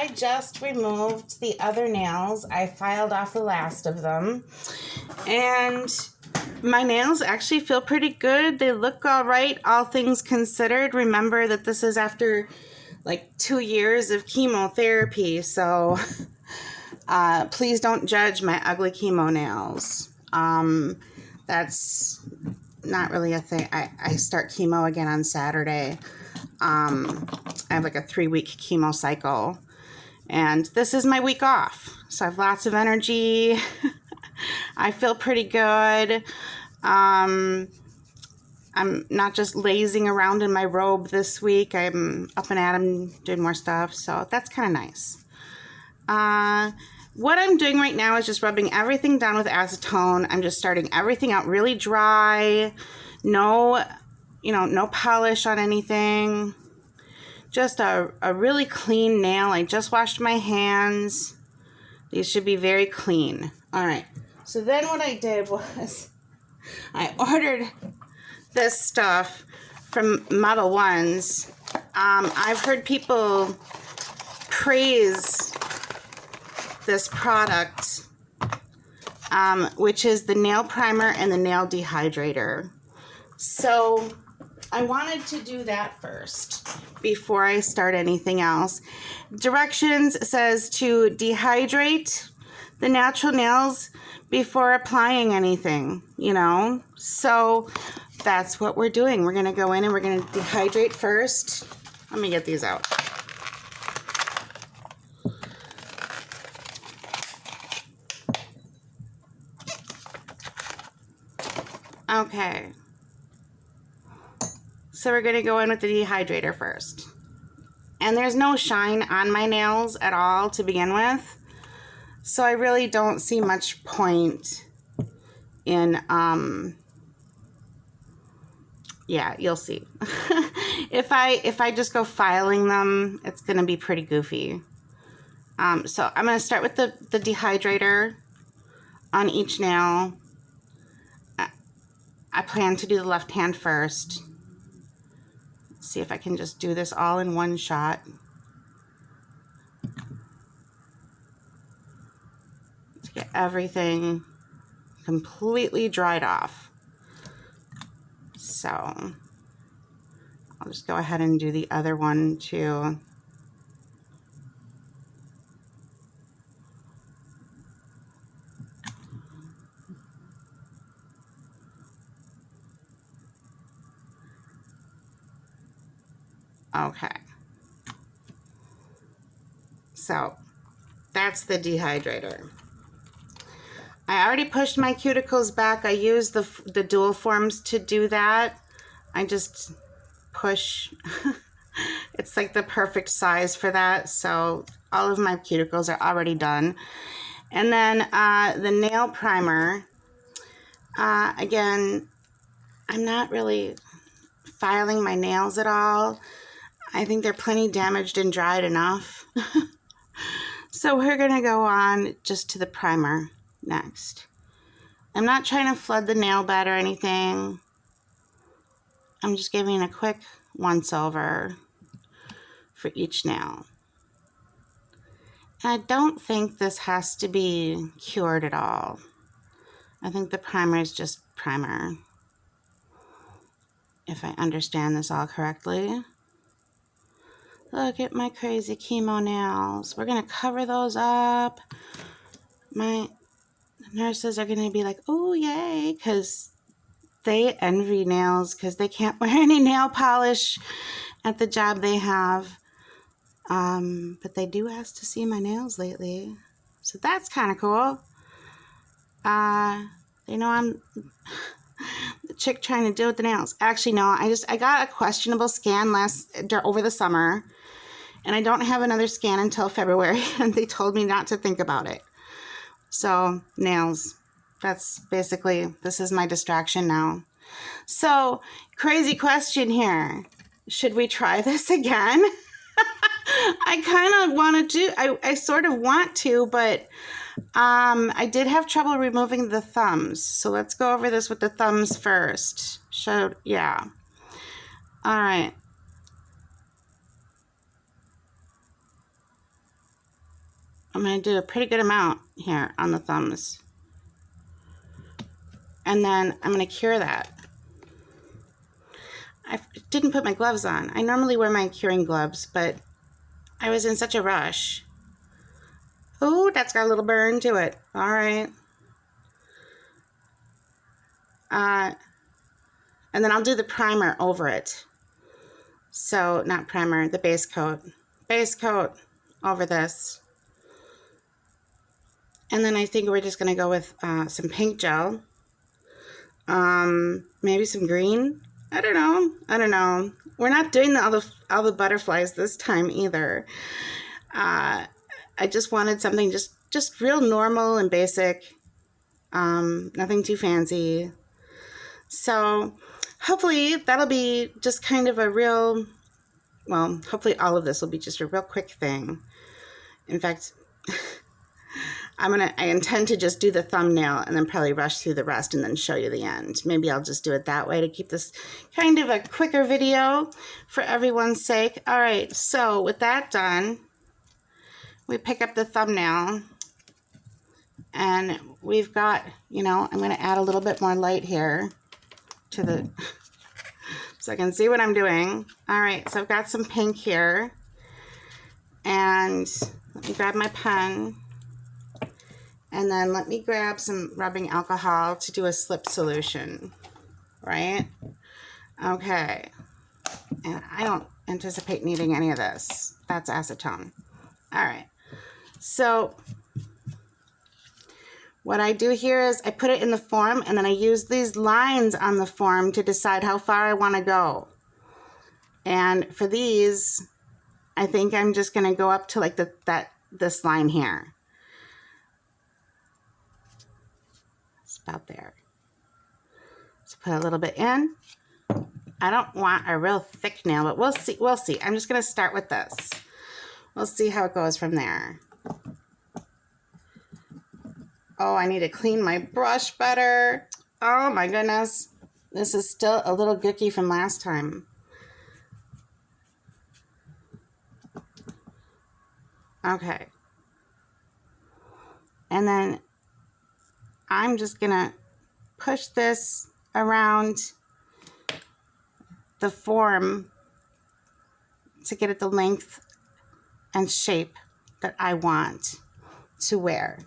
I just removed the other nails. I filed off the last of them. And my nails actually feel pretty good. They look all right, all things considered. Remember that this is after like 2 years of chemotherapy, so please don't judge my ugly chemo nails. That's not really a thing. I start chemo again on Saturday. I have like a 3-week chemo cycle, and this is my week off, so I have lots of energy. I feel pretty good. I'm not just lazing around in my robe this week. I'm up and at 'em doing more stuff, so that's kind of nice. What I'm doing right now is just rubbing everything down with acetone. I'm just starting everything out really dry. No, no polish on anything. Just a really clean nail. I just washed my hands. These should be very clean. All right. So then what I did was I ordered this stuff from Model Ones. I've heard people praise this product, which is the nail primer and the nail dehydrator. So I wanted to do that first before I start anything else. Directions says to dehydrate the natural nails before applying anything, So that's what we're doing. We're going to go in and we're going to dehydrate first. Let me get these out. Okay. So we're going to go in with the dehydrator first. And there's no shine on my nails at all to begin with. So I really don't see much point in, yeah, you'll see. If I just go filing them, it's going to be pretty goofy. So I'm going to start with the dehydrator on each nail. I plan to do the left hand first. Let's see if I can just do this all in one shot. To get everything completely dried off. So I'll just go ahead and do the other one too. Okay, so that's the dehydrator. I already pushed my cuticles back. I use the dual forms to do that. I just push. It's like the perfect size for that. So all of my cuticles are already done. And then the nail primer. Again, I'm not really filing my nails at all. I think they're plenty damaged and dried enough. So we're going to go on just to the primer next. I'm not trying to flood the nail bed or anything. I'm just giving a quick once over for each nail. And I don't think this has to be cured at all. I think the primer is just primer, if I understand this all correctly. Look at my crazy chemo nails. We're going to cover those up. My nurses are going to be like, oh, yay, because they envy nails because they can't wear any nail polish at the job they have. But they do ask to see my nails lately. So that's kind of cool. I'm the chick trying to deal with the nails. Actually, no, I got a questionable scan over the summer. And I don't have another scan until February, and they told me not to think about it. So, nails. That's basically, this is my distraction now. So, crazy question here. Should we try this again? I kind of want to I sort of want to, but I did have trouble removing the thumbs. So, let's go over this with the thumbs first. Yeah. All right. I'm going to do a pretty good amount here on the thumbs. And then I'm going to cure that. I didn't put my gloves on. I normally wear my curing gloves, but I was in such a rush. Oh, that's got a little burn to it. All right. And then I'll do the primer over it. So, not primer, the base coat. Base coat over this. And then I think we're just going to go with some pink gel. Maybe some green. I don't know. We're not doing all the butterflies this time either. I just wanted something just real normal and basic. Nothing too fancy. So hopefully that'll be just kind of a real, well, hopefully all of this will be just a real quick thing. In fact, I intend to just do the thumbnail and then probably rush through the rest and then show you the end. Maybe I'll just do it that way to keep this kind of a quicker video for everyone's sake. All right, so with that done, we pick up the thumbnail and we've got, I'm going to add a little bit more light here to the, so I can see what I'm doing. All right, so I've got some pink here and let me grab my pen. And then let me grab some rubbing alcohol to do a slip solution, right? Okay. And I don't anticipate needing any of this. That's acetone. All right. So what I do here is I put it in the form and then I use these lines on the form to decide how far I want to go. And for these, I think I'm just going to go up to like this line here. About there. So put a little bit in. I don't want a real thick nail, but we'll see. I'm just going to start with this. We'll see how it goes from there. Oh, I need to clean my brush better. Oh my goodness. This is still a little gooky from last time. Okay. And then I'm just going to push this around the form to get it the length and shape that I want to wear.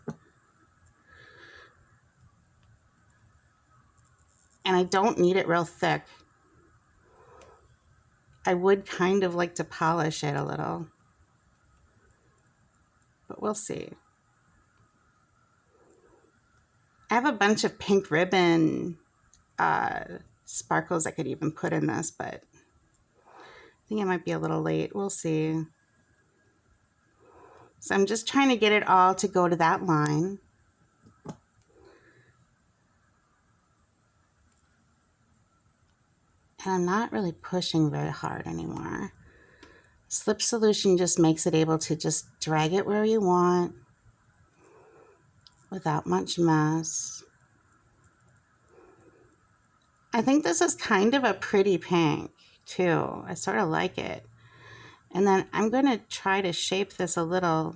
And I don't need it real thick. I would kind of like to polish it a little, but we'll see. I have a bunch of pink ribbon sparkles I could even put in this, but I think it might be a little late. We'll see. So I'm just trying to get it all to go to that line. And I'm not really pushing very hard anymore. Slip solution just makes it able to just drag it where you want without much mess. I think this is kind of a pretty pink too. I sort of like it. And then I'm going to try to shape this a little.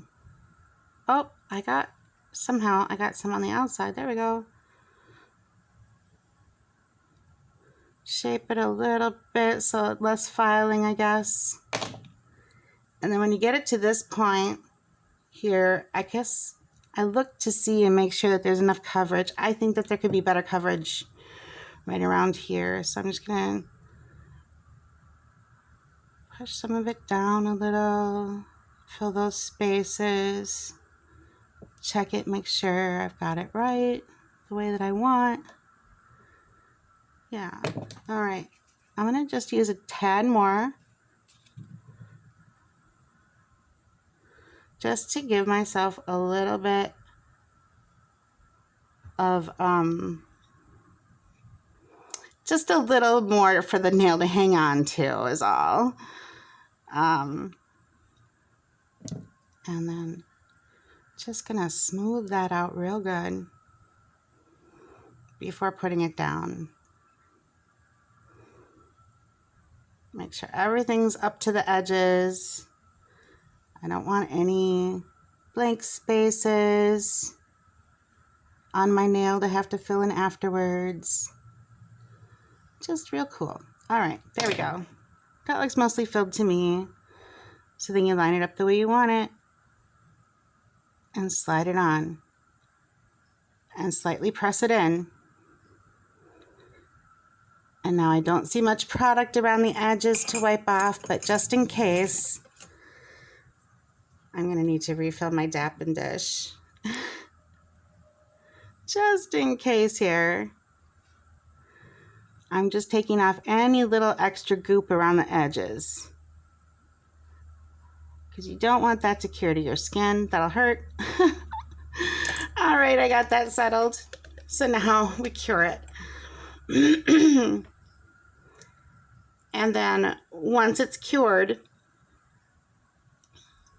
Oh, I got some on the outside. There we go. Shape it a little bit so less filing, I guess. And then when you get it to this point here, I guess I look to see and make sure that there's enough coverage. I think that there could be better coverage right around here. So I'm just going to push some of it down a little, fill those spaces, check it, make sure I've got it right the way that I want. Yeah, all right. I'm going to just use a tad more just to give myself a little bit of, just a little more for the nail to hang on to is all. And then just going to smooth that out real good before putting it down. Make sure everything's up to the edges. I don't want any blank spaces on my nail to have to fill in afterwards. Just real cool. All right, there we go. That looks mostly filled to me. So then you line it up the way you want it and slide it on and slightly press it in. And now I don't see much product around the edges to wipe off, but just in case, I'm gonna need to refill my Dappin dish. Just in case here. I'm just taking off any little extra goop around the edges, because you don't want that to cure to your skin. That'll hurt. All right, I got that settled. So now we cure it. And then once it's cured,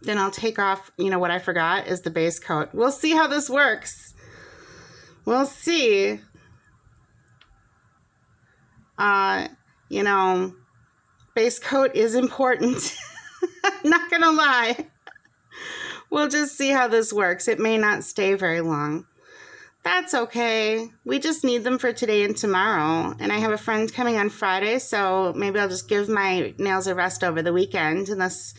then I'll take off, you know, what I forgot is the base coat. We'll see how this works. We'll see. You know, base coat is important. I'm not gonna lie. We'll just see how this works. It may not stay very long. That's okay. We just need them for today and tomorrow. And I have a friend coming on Friday, so maybe I'll just give my nails a rest over the weekend unless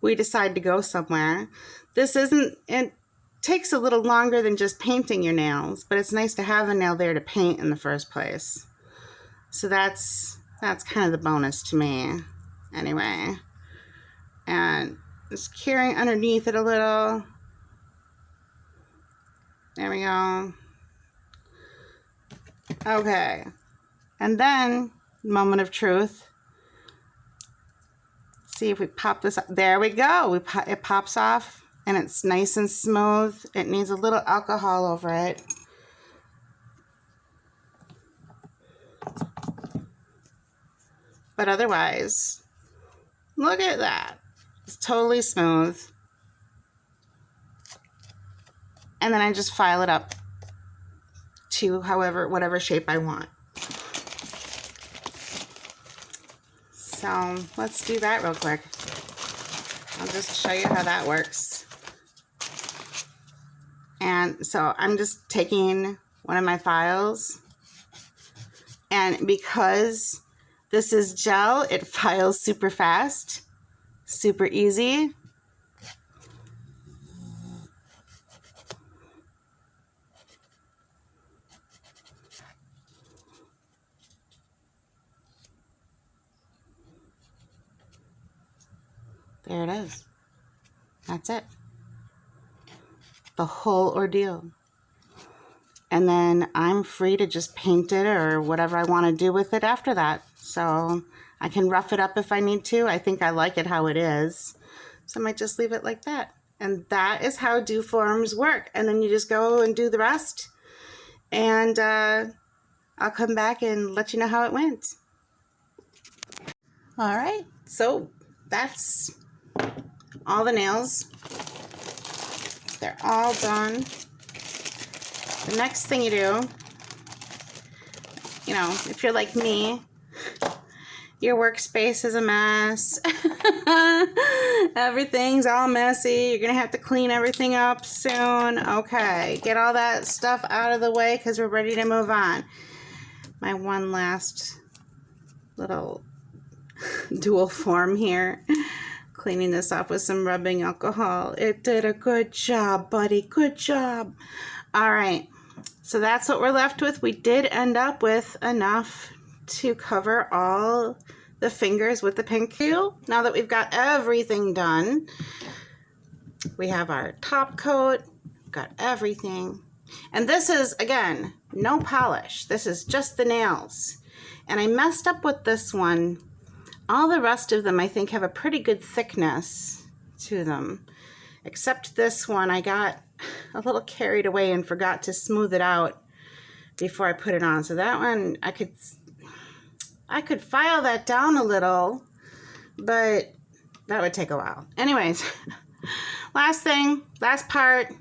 we decide to go somewhere. It takes a little longer than just painting your nails, but it's nice to have a nail there to paint in the first place. So that's kind of the bonus to me anyway. And just curing underneath it a little. There we go. Okay. And then, moment of truth. See if we pop this up. There we go. It pops off and it's nice and smooth. It needs a little alcohol over it. But otherwise, look at that. It's totally smooth. And then I just file it up to whatever shape I want. So let's do that real quick. I'll just show you how that works. And so I'm just taking one of my files, and because this is gel, it files super fast, super easy. There it is. That's it. The whole ordeal. And then I'm free to just paint it or whatever I want to do with it after that. So I can rough it up if I need to. I think I like it how it is. So I might just leave it like that. And that is how do forms work. And then you just go and do the rest. And I'll come back and let you know how it went. All right. So that's all the nails. They're all done. The next thing you do, you know, if you're like me, your workspace is a mess. Everything's all messy. You're going to have to clean everything up soon. Okay, get all that stuff out of the way because we're ready to move on. My one last little dual form here. Cleaning this off with some rubbing alcohol. It did a good job, buddy. Good job. All right. So that's what we're left with. We did end up with enough to cover all the fingers with the pink hue. Now that we've got everything done, we have our top coat, got everything. And this is, again, no polish. This is just the nails. And I messed up with this one. All the rest of them, I think, have a pretty good thickness to them. Except this one, I got a little carried away and forgot to smooth it out before I put it on. So that one, I could file that down a little, but that would take a while. Anyways, last thing, last part,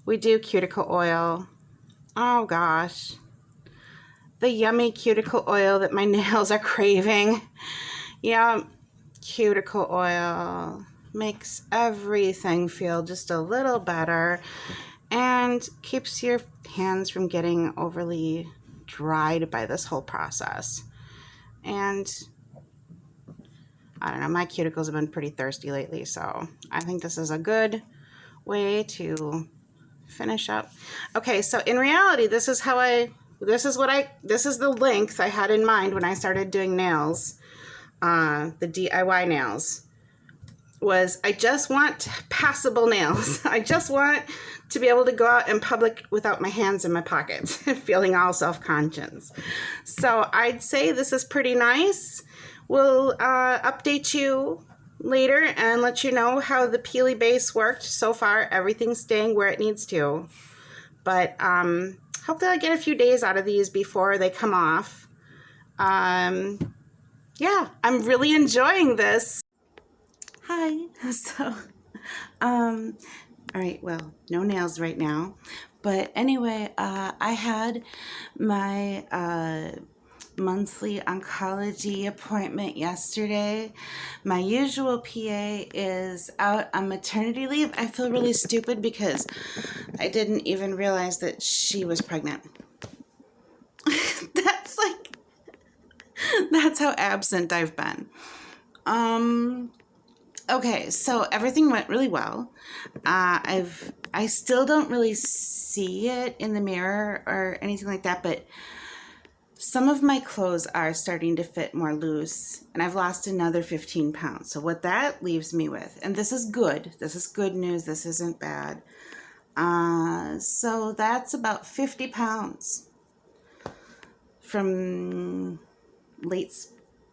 we do cuticle oil. Oh gosh, the yummy cuticle oil that my nails are craving. Yeah, cuticle oil. makes everything feel just a little better and keeps your hands from getting overly dried by this whole process. And I don't know, my cuticles have been pretty thirsty lately, so I think this is a good way to finish up. Okay, so in reality, this is the length I had in mind when I started doing nails, the DIY nails, was I just want passable nails. I just want to be able to go out in public without my hands in my pockets, feeling all self-conscious. So I'd say this is pretty nice. We'll update you later and let you know how the Peely base worked. So far, everything's staying where it needs to. But hopefully I'll get a few days out of these before they come off. Yeah, I'm really enjoying this. Hi. So, all right, well, no nails right now. But anyway, I had my monthly oncology appointment yesterday. My usual PA is out on maternity leave. I feel really stupid because I didn't even realize that she was pregnant. That's how absent I've been. Okay, so everything went really well. I still don't really see it in the mirror or anything like that, but some of my clothes are starting to fit more loose, and I've lost another 15 pounds. So what that leaves me with, and this is good news, this isn't bad. So that's about 50 pounds from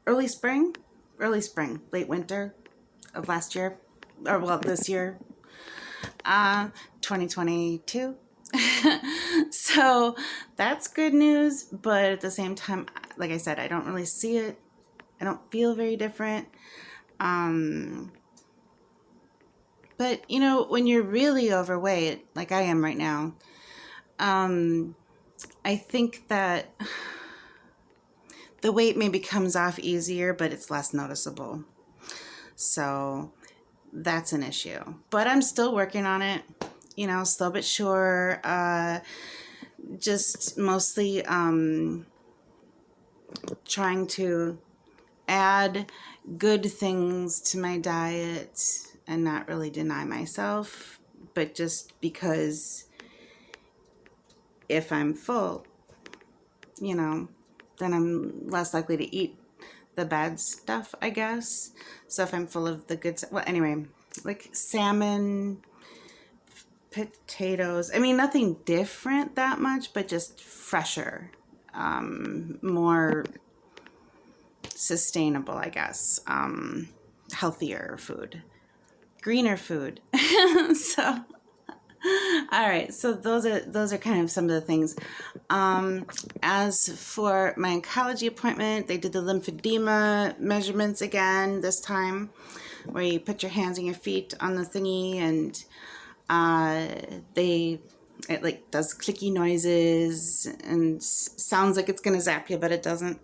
early spring, late winter of last year, or well, this year, 2022. So that's good news, but at the same time, like I said, I don't really see it. I don't feel very different. But you know, when you're really overweight, like I am right now, I think that the weight maybe comes off easier, but it's less noticeable. So that's an issue. But I'm still working on it, you know, slow but sure. Just mostly trying to add good things to my diet and not really deny myself, but just because if I'm full, you know, then I'm less likely to eat the bad stuff, I guess. So if I'm full of the good stuff, well, anyway, like salmon, potatoes, I mean, nothing different that much, but just fresher, more sustainable, I guess, healthier food, greener food. So all right, so those are kind of some of the things. As for my oncology appointment, they did the lymphedema measurements again this time, where you put your hands and your feet on the thingy, and it like does clicky noises and sounds like it's gonna zap you, but it doesn't.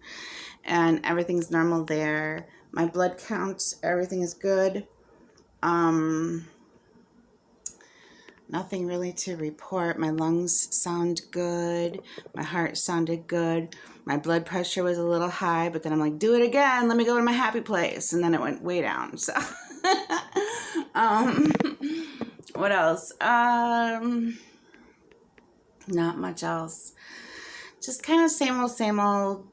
And everything's normal there. My blood counts, everything is good. Nothing really to report. My lungs sound good. My heart sounded good. My blood pressure was a little high, but then I'm like, do it again. Let me go to my happy place. And then it went way down. So, what else? Not much else. Just kind of same old.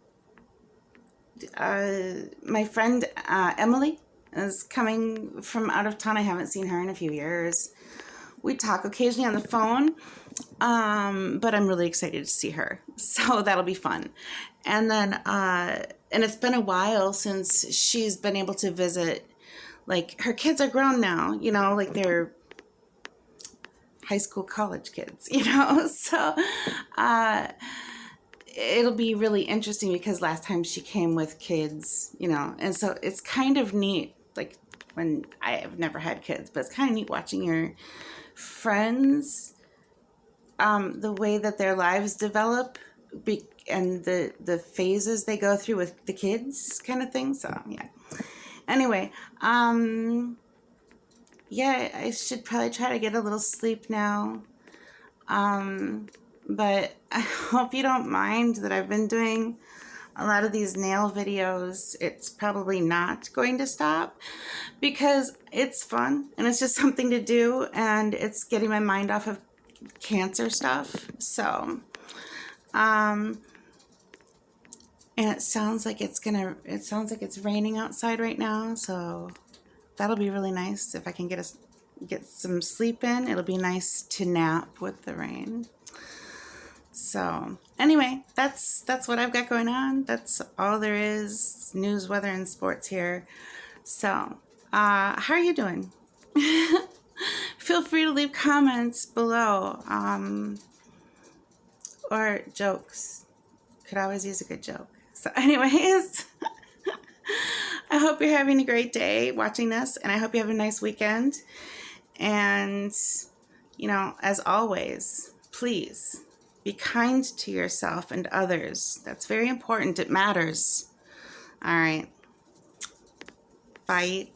My friend Emily is coming from out of town. I haven't seen her in a few years. We talk occasionally on the phone, but I'm really excited to see her. So that'll be fun. And then, and it's been a while since she's been able to visit. Like, her kids are grown now, you know, like they're high school, college kids, you know. So it'll be really interesting because last time she came with kids, you know, and so it's kind of neat. Like, when I have never had kids, but it's kind of neat watching your friends, the way that their lives develop and the phases they go through with the kids kind of thing. So yeah, anyway, yeah, I should probably try to get a little sleep now. But I hope you don't mind that I've been doing a lot of these nail videos. It's probably not going to stop because it's fun and it's just something to do, and it's getting my mind off of cancer stuff. So, and it sounds like it's raining outside right now, so that'll be really nice if I can get some sleep in. It'll be nice to nap with the rain. So anyway, that's what I've got going on. That's all there is. News, weather, and sports here. So, how are you doing? Feel free to leave comments below, or jokes. Could always use a good joke. So anyways, I hope you're having a great day watching this, and I hope you have a nice weekend. And, you know, as always, please be kind to yourself and others. That's very important. It matters. All right. Bye.